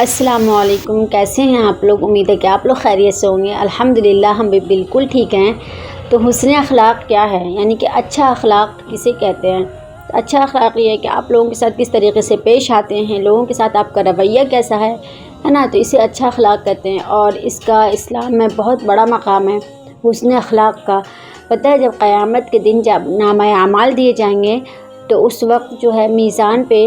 السلام علیکم، کیسے ہیں آپ لوگ؟ امید ہے کہ آپ لوگ خیریت سے ہوں گے۔ الحمدللہ ہم بھی بالکل ٹھیک ہیں۔ تو حسن اخلاق کیا ہے؟ یعنی کہ اچھا اخلاق کسے کہتے ہیں؟ اچھا اخلاق یہ ہے کہ آپ لوگوں کے ساتھ کس طریقے سے پیش آتے ہیں، لوگوں کے ساتھ آپ کا رویہ کیسا ہے نا؟ تو اسے اچھا اخلاق کہتے ہیں، اور اس کا اسلام میں بہت بڑا مقام ہے حسن اخلاق کا۔ پتہ ہے، جب قیامت کے دن جب نامہ اعمال دیے جائیں گے تو اس وقت جو ہے میزان پہ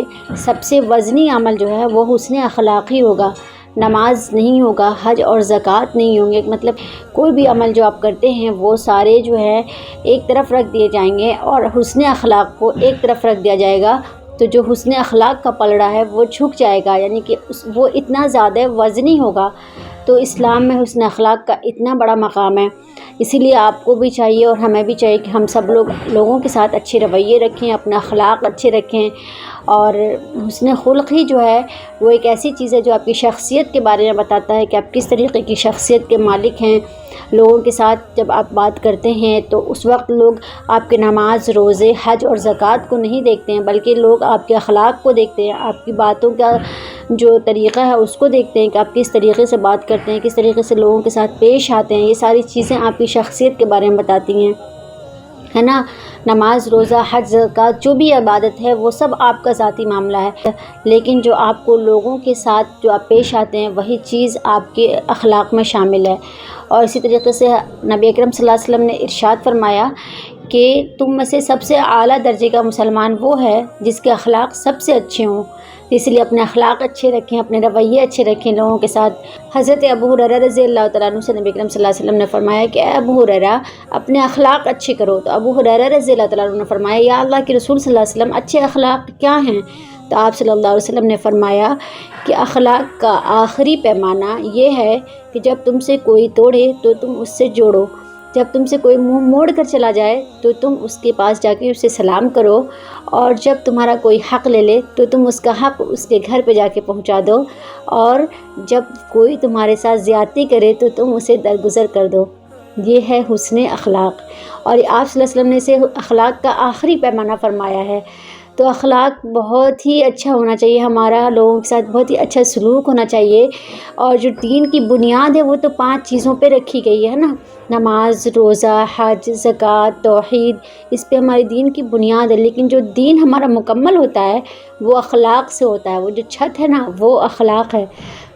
سب سے وزنی عمل جو ہے وہ حسن اخلاق ہی ہوگا۔ نماز نہیں ہوگا، حج اور زکوٰۃ نہیں ہوں گے، مطلب کوئی بھی عمل جو آپ کرتے ہیں وہ سارے جو ہے ایک طرف رکھ دیے جائیں گے، اور حسن اخلاق کو ایک طرف رکھ دیا جائے گا۔ تو جو حسن اخلاق کا پلڑا ہے وہ جھک جائے گا، یعنی کہ وہ اتنا زیادہ وزنی ہوگا۔ تو اسلام میں حسن اخلاق کا اتنا بڑا مقام ہے، اسی لیے آپ کو بھی چاہیے اور ہمیں بھی چاہیے کہ ہم سب لوگوں کے ساتھ اچھے رویے رکھیں، اپنا اخلاق اچھے رکھیں۔ اور حسن خلق ہی جو ہے وہ ایک ایسی چیز ہے جو آپ کی شخصیت کے بارے میں بتاتا ہے کہ آپ کس طریقے کی شخصیت کے مالک ہیں۔ لوگوں کے ساتھ جب آپ بات کرتے ہیں تو اس وقت لوگ آپ کے نماز، روزے، حج اور زکوٰۃ کو نہیں دیکھتے ہیں، بلکہ لوگ آپ کے اخلاق کو دیکھتے ہیں، آپ کی باتوں کا جو طریقہ ہے اس کو دیکھتے ہیں کہ آپ کس طریقے سے بات کرتے ہیں، کس طریقے سے لوگوں کے ساتھ پیش آتے ہیں۔ یہ ساری چیزیں آپ کی شخصیت کے بارے میں بتاتی ہیں، ہے نا؟ نماز، روزہ، حج، زکوٰۃ جو بھی عبادت ہے وہ سب آپ کا ذاتی معاملہ ہے، لیکن جو آپ کو لوگوں کے ساتھ جو آپ پیش آتے ہیں وہی چیز آپ کے اخلاق میں شامل ہے۔ اور اسی طریقے سے نبی اکرم صلی اللہ علیہ وسلم نے ارشاد فرمایا کہ تم میں سے سب سے اعلیٰ درجے کا مسلمان وہ ہے جس کے اخلاق سب سے اچھے ہوں۔ اس لیے اپنے اخلاق اچھے رکھیں، اپنے رویے اچھے رکھیں لوگوں کے ساتھ۔ حضرت ابو ہریرہ رضی اللہ تعالیٰ عنہ سے نبی اکرم صلی اللہ علیہ وسلم نے فرمایا کہ اے ابو ہریرہ، اپنے اخلاق اچھے کرو۔ تو ابو ہریرہ رضی اللہ تعالیٰ عنہ نے فرمایا، یا اللہ کے رسول صلی اللہ علیہ وسلم، اچھے اخلاق کیا ہیں؟ تو آپ صلی اللہ علیہ وسلم نے فرمایا کہ اخلاق کا آخری پیمانہ یہ ہے کہ جب تم سے کوئی توڑے تو تم اس سے جوڑو، جب تم سے کوئی منہ موڑ کر چلا جائے تو تم اس کے پاس جا کے اسے سلام کرو، اور جب تمہارا کوئی حق لے لے تو تم اس کا حق اس کے گھر پہ جا کے پہنچا دو، اور جب کوئی تمہارے ساتھ زیادتی کرے تو تم اسے درگزر کر دو۔ یہ ہے حسن اخلاق، اور آپ صلی اللہ علیہ وسلم نے اسے اخلاق کا آخری پیمانہ فرمایا ہے۔ تو اخلاق بہت ہی اچھا ہونا چاہیے ہمارا، لوگوں کے ساتھ بہت ہی اچھا سلوک ہونا چاہیے۔ اور جو دین کی بنیاد ہے وہ تو 5 چیزوں پہ رکھی گئی ہے نا، نماز، روزہ، حج، زکوٰۃ، توحید، اس پہ ہماری دین کی بنیاد ہے۔ لیکن جو دین ہمارا مکمل ہوتا ہے وہ اخلاق سے ہوتا ہے، وہ جو چھت ہے نا وہ اخلاق ہے۔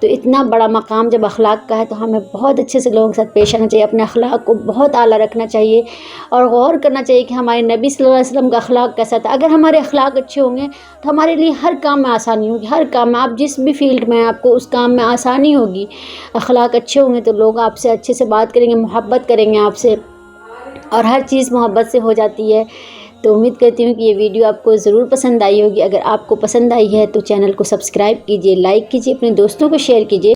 تو اتنا بڑا مقام جب اخلاق کا ہے تو ہمیں بہت اچھے سے لوگوں کے ساتھ پیش آنا چاہیے، اپنے اخلاق کو بہت اعلیٰ رکھنا چاہیے، اور غور کرنا چاہیے کہ ہمارے نبی صلی اللہ علیہ وسلم کا اخلاق کیسا تھا۔ اگر ہمارے اخلاق اچھے ہوں گے تو ہمارے لیے ہر کام میں آسانی ہوگی، ہر کام میں، آپ جس بھی فیلڈ میں ہیں آپ کو اس کام میں آسانی ہوگی۔ اخلاق اچھے ہوں گے تو لوگ آپ سے اچھے سے بات کریں گے، محبت کریں گے آپ سے، اور ہر چیز محبت سے ہو جاتی ہے۔ تو امید کرتی ہوں کہ یہ ویڈیو آپ کو ضرور پسند آئی ہوگی۔ اگر آپ کو پسند آئی ہے تو چینل کو سبسکرائب کیجیے، لائک کیجیے، اپنے دوستوں کو شیئر کیجیے،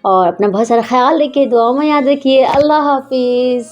اور اپنا بہت سارا خیال رکھیے، دعاؤں میں یاد رکھیے۔ اللہ حافظ۔